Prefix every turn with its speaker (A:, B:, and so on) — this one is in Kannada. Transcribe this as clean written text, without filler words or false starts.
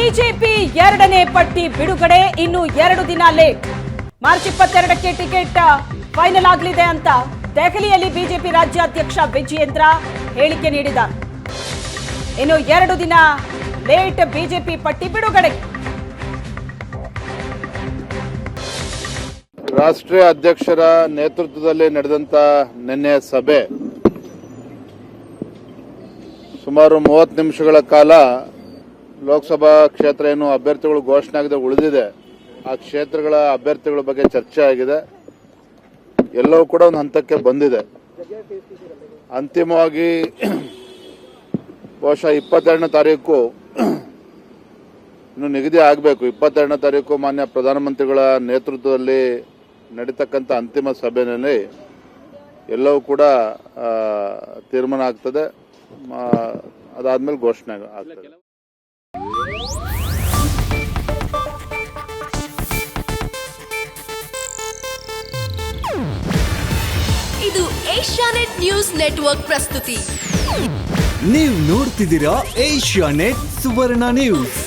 A: ಬಿಜೆಪಿ ಎರಡನೇ ಪಟ್ಟಿ ಬಿಡುಗಡೆ ಇನ್ನು 2 ದಿನ ಲೇಟ್. ಮಾರ್ಚ್ 22ಕ್ಕೆ ಟಿಕೆಟ್ ಫೈನಲ್ ಆಗಲಿದೆ ಅಂತ ದೆಹಲಿಯಲ್ಲಿ ಬಿಜೆಪಿ ರಾಜ್ಯಾಧ್ಯಕ್ಷ ವಿಜಯೇಂದ್ರ ಹೇಳಿಕೆ ನೀಡಿದ್ದಾರೆ. ಇನ್ನು 2 ದಿನ ಲೇಟ್ ಬಿಜೆಪಿ ಪಟ್ಟಿ ಬಿಡುಗಡೆ.
B: ರಾಷ್ಟ್ರೀಯ ಅಧ್ಯಕ್ಷರ ನೇತೃತ್ವದಲ್ಲಿ ನಡೆದಂತ ನಿನ್ನೆ ಸಭೆ ಸುಮಾರು 30 ನಿಮಿಷಗಳ ಕಾಲ ಲೋಕಸಭಾ ಕ್ಷೇತ್ರ ಏನು ಅಭ್ಯರ್ಥಿಗಳು ಘೋಷಣೆ ಆಗದೆ ಉಳಿದಿದೆ ಆ ಕ್ಷೇತ್ರಗಳ ಅಭ್ಯರ್ಥಿಗಳ ಬಗ್ಗೆ ಚರ್ಚೆ ಆಗಿದೆ. ಎಲ್ಲವೂ ಕೂಡ ಒಂದು ಹಂತಕ್ಕೆ ಬಂದಿದೆ. ಅಂತಿಮವಾಗಿ ಬಹುಶಃ 22ನೇ ತಾರೀಕು ಇನ್ನು ನಿಗದಿ ಆಗಬೇಕು. 22ನೇ ತಾರೀಕು ಮಾನ್ಯ ಪ್ರಧಾನಮಂತ್ರಿಗಳ ನೇತೃತ್ವದಲ್ಲಿ ನಡೀತಕ್ಕಂಥ ಅಂತಿಮ ಸಭೆಯಲ್ಲಿ ಎಲ್ಲವೂ ಕೂಡ ತೀರ್ಮಾನ ಆಗ್ತದೆ. ಅದಾದ್ಮೇಲೆ ಘೋಷಣೆ ಆಗ್ತದೆ.
C: ಇದು ಏಷ್ಯಾನೆಟ್ ನ್ಯೂಸ್ ನೆಟ್ವರ್ಕ್ ಪ್ರಸ್ತುತಿ.
D: ನೀವು ನೋಡ್ತಿದ್ದೀರಾ ಏಷ್ಯಾನೆಟ್ ಸುವರ್ಣ ನ್ಯೂಸ್.